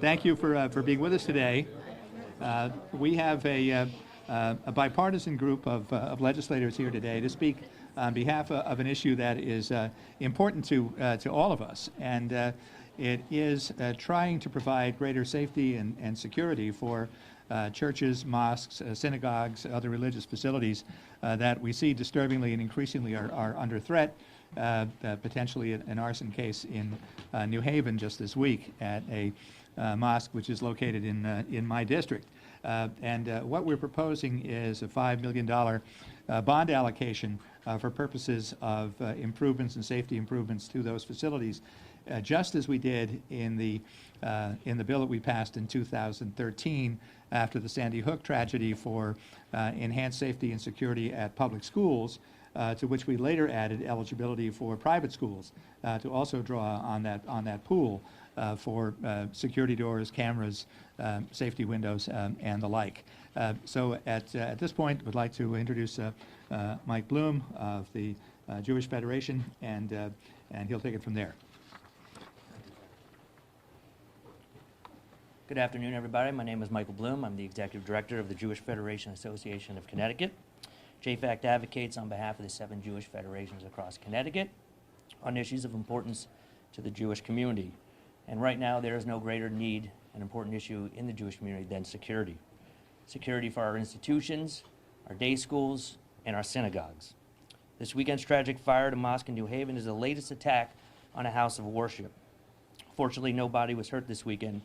Thank you for being with us today. We have a bipartisan group of legislators here today to speak on behalf of an issue that is important to all of us, and it is trying to provide greater safety and security for churches, mosques, synagogues, other religious facilities that we see disturbingly and increasingly are under threat. Potentially an arson case in New Haven just this week at a mosque which is located in my district. And what we're proposing is a $5 million bond allocation for purposes of improvements and safety improvements to those facilities, just as we did in the bill that we passed in 2013 after the Sandy Hook tragedy for enhanced safety and security at public schools, to which we later added eligibility for private schools to also draw on that pool for security doors, cameras, safety windows, and the like. So at this point, we'd like to introduce Mike Bloom of the Jewish Federation, and he'll take it from there. Good afternoon, everybody. My name is Michael Bloom. I'm the Executive Director of the Jewish Federation Association of Connecticut. JFACT advocates on behalf of the 7 Jewish federations across Connecticut on issues of importance to the Jewish community. And right now, there is no greater need and important issue in the Jewish community than security. Security for our institutions, our day schools, and our synagogues. This weekend's tragic fire at a mosque in New Haven is the latest attack on a house of worship. Fortunately, nobody was hurt this weekend,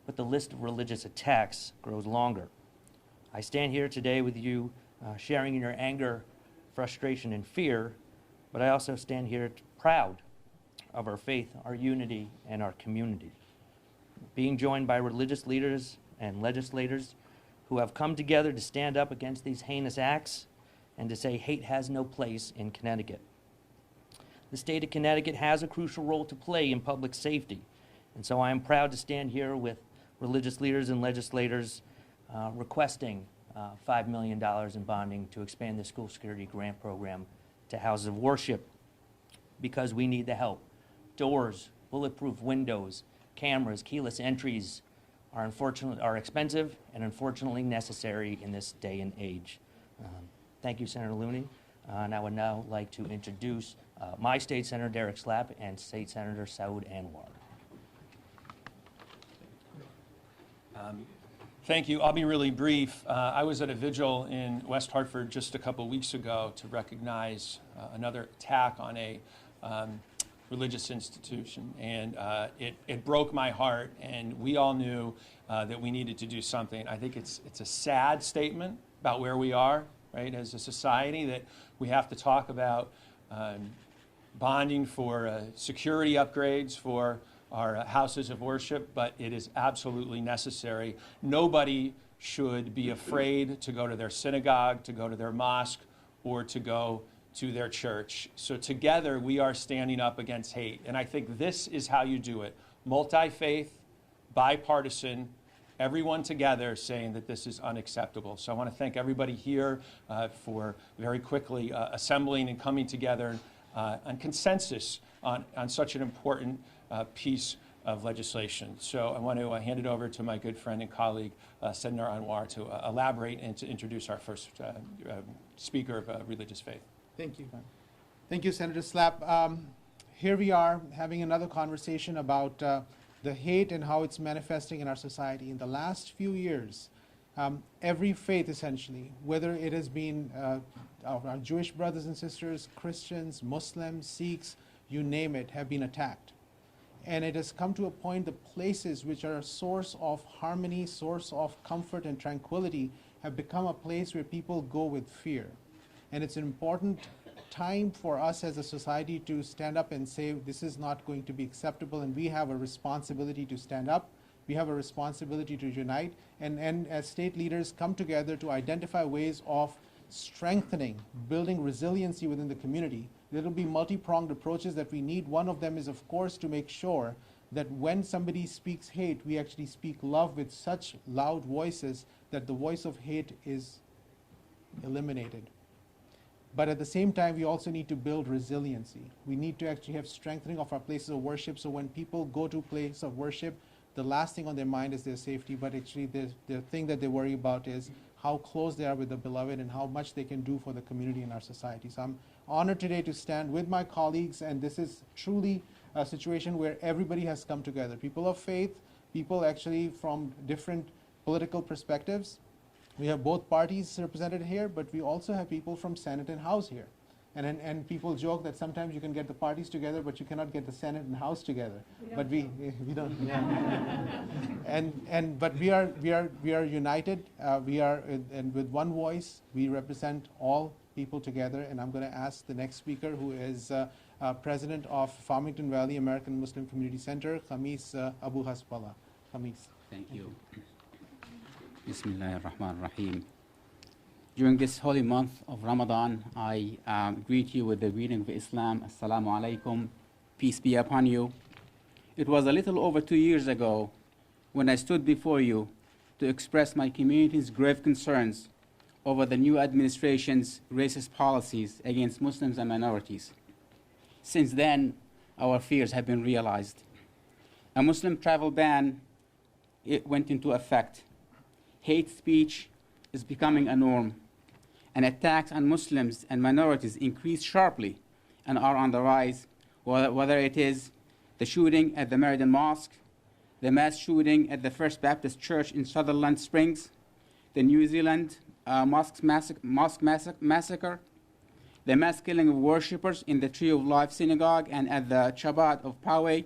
but the list of religious attacks grows longer. I stand here today with you sharing in your anger, frustration, and fear, but I also stand here proud of our faith, our unity, and our community. Being joined by religious leaders and legislators who have come together to stand up against these heinous acts and to say hate has no place in Connecticut. The state of Connecticut has a crucial role to play in public safety, and so I am proud to stand here with religious leaders and legislators requesting $5 million in bonding to expand the school security grant program to houses of worship, because we need the help. Doors, bulletproof windows, cameras, keyless entries are expensive and unfortunately necessary in this day and age. Thank you, Senator Looney. And I would now like to introduce my state senator, Derek Slapp, and State Senator Saud Anwar. Thank you. I'll be really brief. I was at a vigil in West Hartford just a couple weeks ago to recognize another attack on a religious institution, and it broke my heart, and we all knew that we needed to do something. I think it's a sad statement about where we are, right, as a society, that we have to talk about bonding for security upgrades for our houses of worship, but it is absolutely necessary. Nobody should be afraid to go to their synagogue, to go to their mosque, or to go to their church. So together we are standing up against hate, and I think this is how you do it. Multi-faith, bipartisan, everyone together saying that this is unacceptable. So I want to thank everybody here for very quickly assembling and coming together on consensus on such an important piece of legislation. So I want to hand it over to my good friend and colleague, Senator Anwar, to elaborate and to introduce our first speaker of religious faith. Thank you. Thank you, Senator Slapp. Here we are having another conversation about the hate and how it's manifesting in our society. In the last few years, every faith essentially, whether it has been our Jewish brothers and sisters, Christians, Muslims, Sikhs, you name it, have been attacked. And it has come to a point, the places which are a source of harmony, source of comfort and tranquility, have become a place where people go with fear. And it's an important time for us as a society to stand up and say this is not going to be acceptable, and we have a responsibility to stand up. We have a responsibility to unite, and as state leaders come together to identify ways of strengthening, building resiliency within the community. There will be multi-pronged approaches that we need. One of them is, of course, to make sure that when somebody speaks hate, we actually speak love with such loud voices that the voice of hate is eliminated. But at the same time, we also need to build resiliency. We need to actually have strengthening of our places of worship, so when people go to a place of worship, the last thing on their mind is their safety, but actually the thing that they worry about is how close they are with the beloved and how much they can do for the community and our society. So I'm honored today to stand with my colleagues, and this is truly a situation where everybody has come together. People of faith, people actually from different political perspectives. We have both parties represented here, but we also have people from Senate and House here. And people joke that sometimes you can get the parties together, but you cannot get the Senate and House together. But we don't. Yeah. But we are united. We are and with one voice. We represent all people together. And I'm going to ask the next speaker, who is president of Farmington Valley American Muslim Community Center, Khamis Abu Hasbullah. Khamis. Thank you. Bismillah ar-Rahman ar-Rahim. During this holy month of Ramadan, I greet you with the greeting of Islam. Assalamu alaikum. Peace be upon you. It was a little over 2 years ago when I stood before you to express my community's grave concerns over the new administration's racist policies against Muslims and minorities. Since then, our fears have been realized. A Muslim travel ban went into effect. Hate speech is becoming a norm, and attacks on Muslims and minorities increase sharply and are on the rise, whether it is the shooting at the Meriden Mosque, the mass shooting at the First Baptist Church in Sutherland Springs, the New Zealand mosque massacre, the mass killing of worshippers in the Tree of Life Synagogue and at the Shabbat of Poway,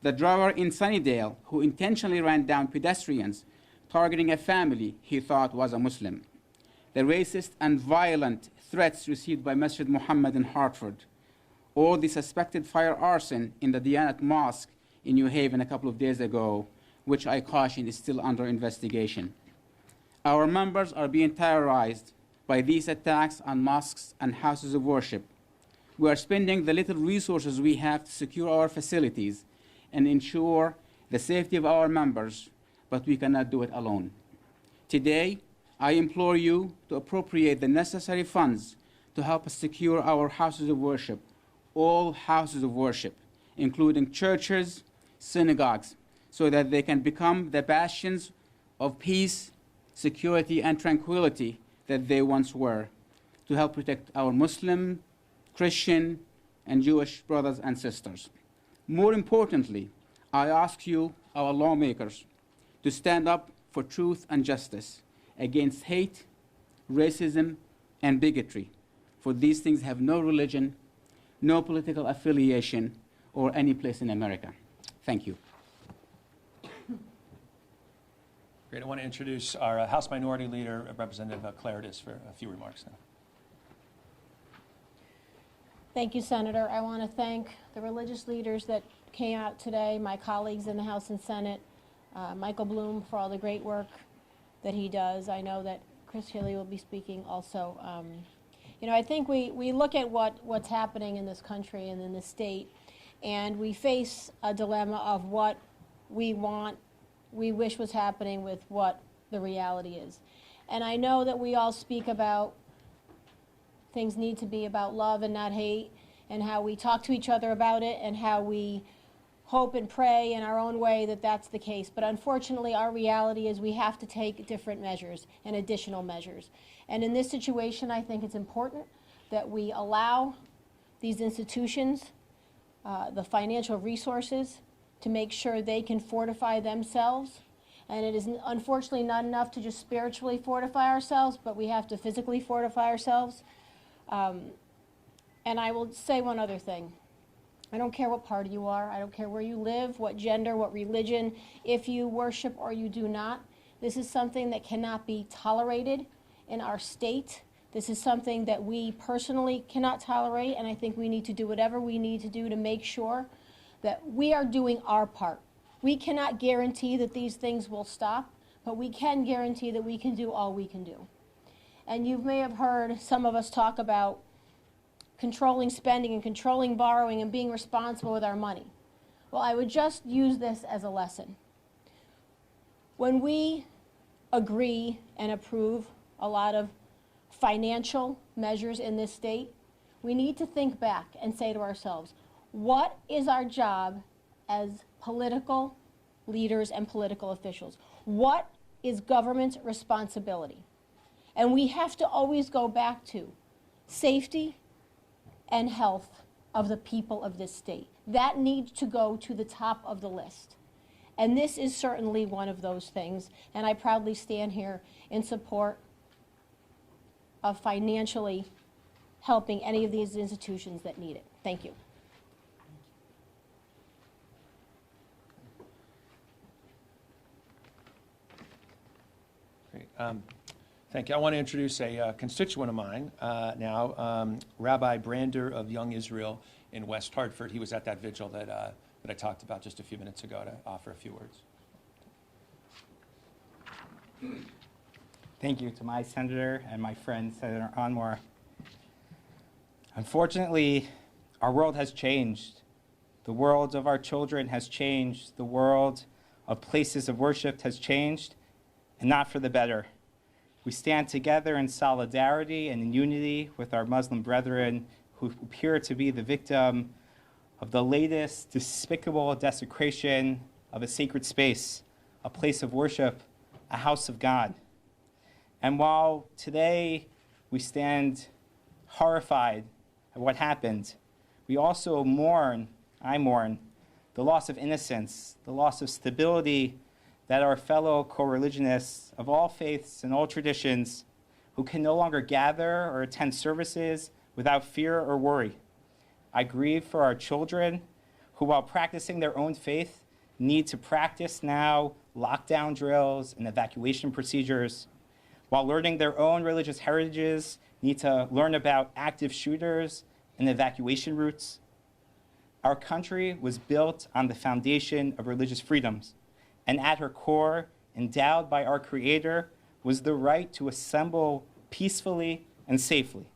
the driver in Sunnydale who intentionally ran down pedestrians targeting a family he thought was a Muslim, the racist and violent threats received by Masjid Muhammad in Hartford, or the suspected fire arson in the Diyanat Mosque in New Haven a couple of days ago, which I caution is still under investigation. Our members are being terrorized by these attacks on mosques and houses of worship. We are spending the little resources we have to secure our facilities and ensure the safety of our members, but we cannot do it alone. Today, I implore you to appropriate the necessary funds to help us secure our houses of worship, all houses of worship, including churches, synagogues, so that they can become the bastions of peace, security, and tranquility that they once were, to help protect our Muslim, Christian, and Jewish brothers and sisters. More importantly, I ask you, our lawmakers, to stand up for truth and justice against hate, racism, and bigotry, for these things have no religion, no political affiliation, or any place in America. Thank you. Great. I want to introduce our House Minority Leader, Representative Claridis, for a few remarks now. Thank you, Senator. I want to thank the religious leaders that came out today, my colleagues in the House and Senate, Michael Bloom for all the great work that he does. I know that Chris Healy will be speaking also. You know, I think we look at what's happening in this country and in this state, and we face a dilemma of what we wish was happening with what the reality is. And I know that we all speak about things need to be about love and not hate, and how we talk to each other about it, and how we hope and pray in our own way that that's the case. But unfortunately, our reality is we have to take different measures and additional measures. And in this situation, I think it's important that we allow these institutions the financial resources to make sure they can fortify themselves. And it is unfortunately not enough to just spiritually fortify ourselves, but we have to physically fortify ourselves. And I will say one other thing. I don't care what party you are. I don't care where you live, what gender, what religion, if you worship or you do not. This is something that cannot be tolerated in our state. This is something that we personally cannot tolerate, and I think we need to do whatever we need to do to make sure that we are doing our part. We cannot guarantee that these things will stop, but we can guarantee that we can do all we can do. And you may have heard some of us talk about controlling spending and controlling borrowing and being responsible with our money. Well, I would just use this as a lesson. When we agree and approve a lot of financial measures in this state, we need to think back and say to ourselves, what is our job as political leaders and political officials. What is government's responsibility? And we have to always go back to safety and health of the people of this state. That needs to go to the top of the list. And this is certainly one of those things. And I proudly stand here in support of financially helping any of these institutions that need it. Thank you. Great. Thank you. I want to introduce a constituent of mine now, Rabbi Brander of Young Israel in West Hartford. He was at that vigil that I talked about just a few minutes ago to offer a few words. Thank you to my senator and my friend, Senator Anwar. Unfortunately, our world has changed. The world of our children has changed. The world of places of worship has changed, and not for the better. We stand together in solidarity and in unity with our Muslim brethren who appear to be the victim of the latest despicable desecration of a sacred space, a place of worship, a house of God. And while today we stand horrified at what happened, we also mourn, I mourn, the loss of innocence, the loss of stability that our fellow co-religionists of all faiths and all traditions who can no longer gather or attend services without fear or worry. I grieve for our children who, while practicing their own faith, need to practice now lockdown drills and evacuation procedures, while learning their own religious heritages, need to learn about active shooters and evacuation routes. Our country was built on the foundation of religious freedoms, and at her core, endowed by our Creator, was the right to assemble peacefully and safely.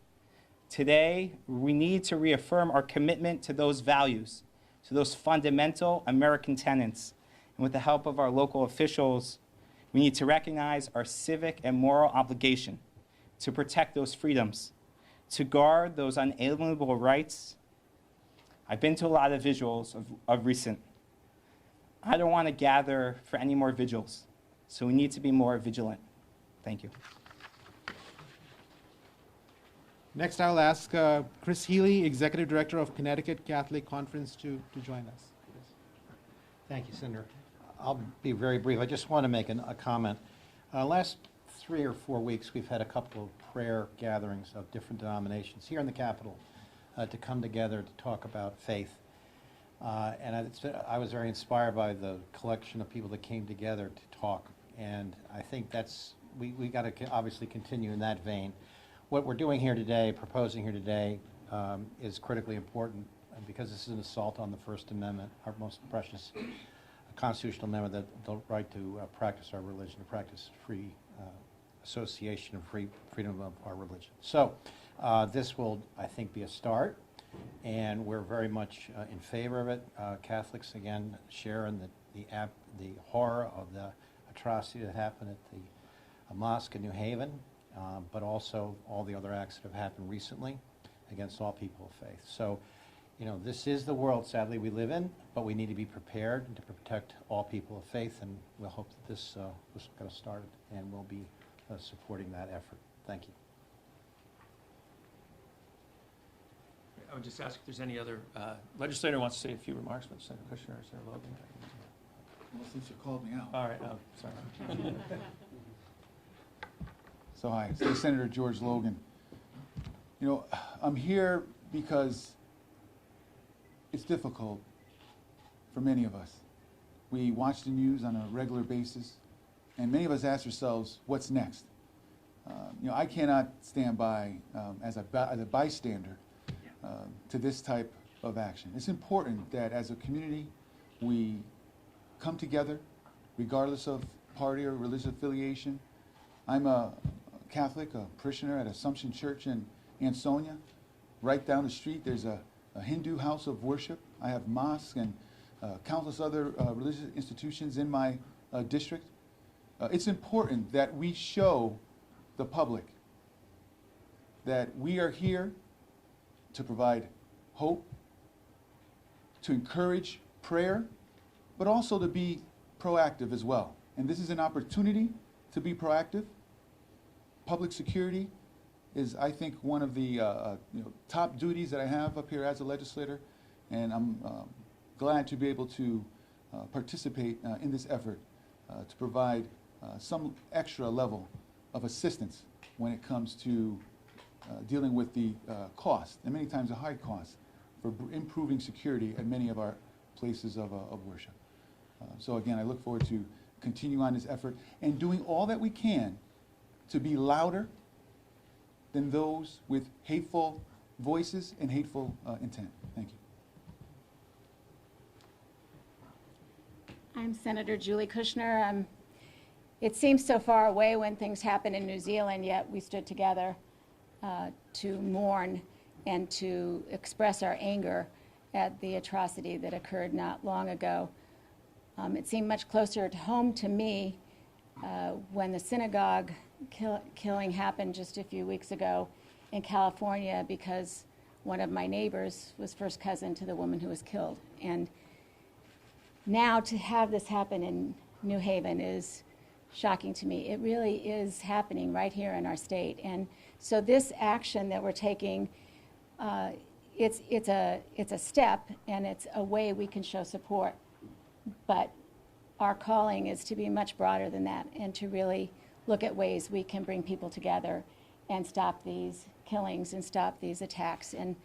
Today, we need to reaffirm our commitment to those values, to those fundamental American tenets. And with the help of our local officials, we need to recognize our civic and moral obligation to protect those freedoms, to guard those unalienable rights. I've been to a lot of vigils of recent. I don't want to gather for any more vigils, so we need to be more vigilant. Thank you. Next, I'll ask Chris Healy, Executive Director of Connecticut Catholic Conference, to join us. Thank you, Senator. I'll be very brief. I just want to make a comment. Last 3 or 4 weeks, we've had a couple of prayer gatherings of different denominations here in the Capitol to come together to talk about faith. And I was very inspired by the collection of people that came together to talk. And I think we got to obviously continue in that vein. What we're doing here today, proposing here today, is critically important because this is an assault on the First Amendment, our most precious constitutional amendment, the right to practice our religion, to practice free association and freedom of our religion. So this will, I think, be a start, and we're very much in favor of it. Catholics, again, share in the horror of the atrocity that happened at the mosque in New Haven, but also all the other acts that have happened recently against all people of faith. So, you know, this is the world, sadly, we live in, but we need to be prepared to protect all people of faith, and we'll hope that this got started, and we'll be supporting that effort. Thank you. I would just ask if there's any other legislator who wants to say a few remarks, but Senator Kushner or Senator Logan. Well, since you called me out. All right, oh, sorry. So hi, Senator George Logan. You know, I'm here because it's difficult for many of us. We watch the news on a regular basis, and many of us ask ourselves, what's next? You know, I cannot stand by as a bystander to this type of action. It's important that as a community, we come together, regardless of party or religious affiliation. I'm a Catholic, a parishioner at Assumption Church in Ansonia. Right down the street, there's a Hindu house of worship. I have mosques and countless other religious institutions in my district. It's important that we show the public that we are here to provide hope, to encourage prayer, but also to be proactive as well. And this is an opportunity to be proactive. Public security is, I think, one of the top duties that I have up here as a legislator, and I'm glad to be able to participate in this effort to provide some extra level of assistance when it comes to dealing with the cost, and many times a high cost, for improving security at many of our places of worship. So again, I look forward to continue on this effort and doing all that we can to be louder than those with hateful voices and hateful intent. Thank you. I'm Senator Julie Kushner. It seems so far away when things happen in New Zealand, yet we stood together to mourn and to express our anger at the atrocity that occurred not long ago. It seemed much closer to home to me when the synagogue killing happened just a few weeks ago in California, because one of my neighbors was first cousin to the woman who was killed. And now to have this happen in New Haven is shocking to me. It really is happening right here in our state. And so this action that we're taking, it's a step, and it's a way we can show support. But our calling is to be much broader than that, and to really look at ways we can bring people together and stop these killings and stop these attacks, and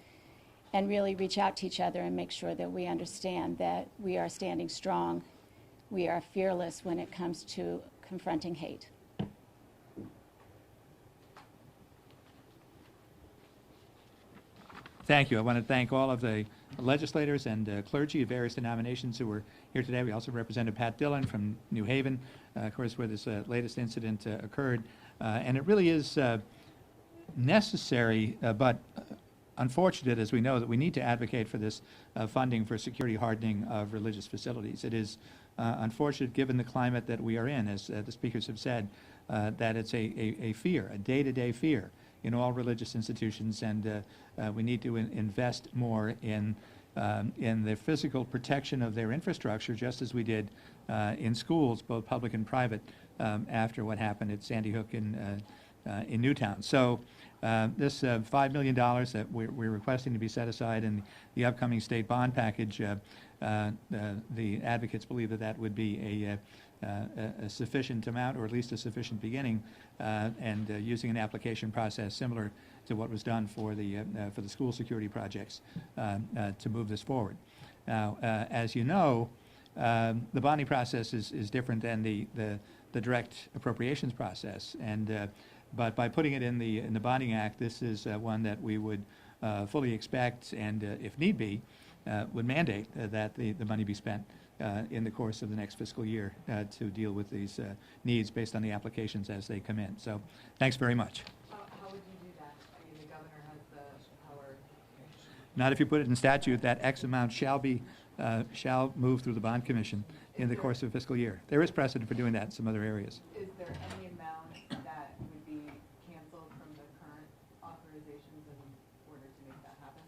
really reach out to each other and make sure that we understand that we are standing strong. We are fearless when it comes to confronting hate. Thank you. I want to thank all of the legislators and clergy of various denominations who were here today. We also represented Pat Dillon from New Haven, of course, where this latest incident occurred. And it really is necessary, but unfortunate, as we know, that we need to advocate for this funding for security hardening of religious facilities. It is unfortunate, given the climate that we are in, as the speakers have said, that it's a fear, a day-to-day fear in all religious institutions, and we need to invest more in the physical protection of their infrastructure, just as we did in schools, both public and private, after what happened at Sandy Hook in Newtown. So this $5 million that we're requesting to be set aside in the upcoming state bond package, the advocates believe that that would be a sufficient amount, or at least a sufficient beginning, and using an application process similar to what was done for the school security projects to move this forward. Now, as you know, the bonding process is different than the direct appropriations process, and but by putting it in the Bonding Act, this is one that we would fully expect, and if need be, would mandate that the money be spent in the course of the next fiscal year to deal with these needs based on the applications as they come in. So thanks very much. How would you do that? I mean, the governor has the power. Not if you put it in statute that X amount shall move through the bond commission in the course of a fiscal year. There is precedent for doing that in some other areas. Is there any amount that would be canceled from the current authorizations in order to make that happen?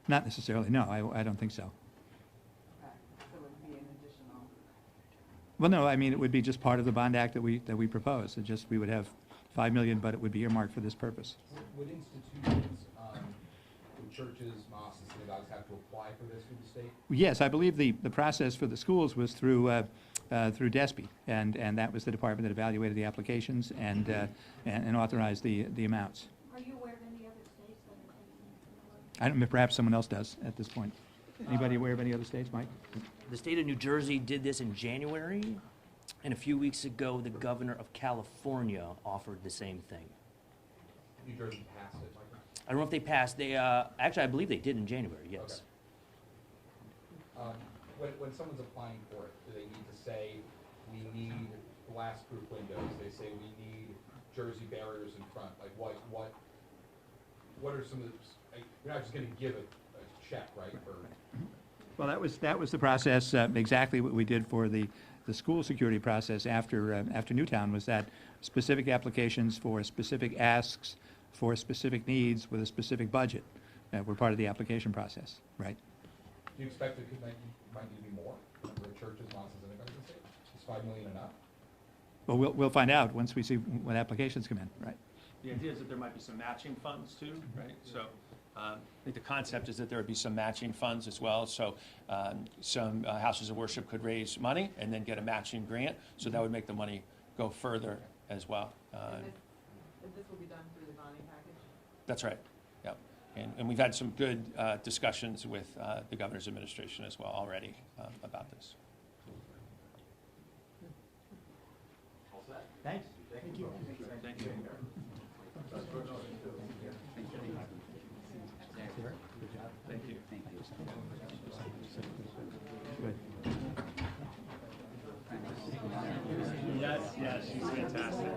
Not necessarily, no, I don't think so. Okay, so it would be an additional. Well, no, I mean, it would be just part of the bond act that we propose. It just, we would have $5 million, but it would be earmarked for this purpose. Would institutions, would churches, mosques, and synagogues have to apply for this through the state? Yes, I believe the process for the schools was through DESPE, and that was the department that evaluated the applications and authorized the amounts. Are you aware of any other states that are taking I don't know, perhaps someone else does at this point. Anybody aware of any other states, Mike? The state of New Jersey did this in January, and a few weeks ago, the governor of California offered the same thing. New Jersey passed it, Michael? I don't know if they passed. They actually, I believe they did in January. Yes. Okay. When someone's applying for it, do they need to say, we need glass-proof windows? They say, we need Jersey barriers in front. Like, what are some of the, like, you're not just going to give a check, right? For Well, that was the process, exactly what we did for the school security process after Newtown, was that specific applications for specific asks for specific needs with a specific budget were part of the application process, right? do you expect it might need to be more for churches, mosques, and synagogues in the state? Is 5 million enough? Well, we'll find out once we see what applications come in, right? The idea is that there might be some matching funds too, right? So I think the concept is that there would be some matching funds as well. So some houses of worship could raise money and then get a matching grant. So that would make the money go further as well. And this will be done through the bonding package? That's right, yep. And we've had some good discussions with the governor's administration as well already about this. Thanks. Thank you. Thank you. Good. Yes, she's fantastic.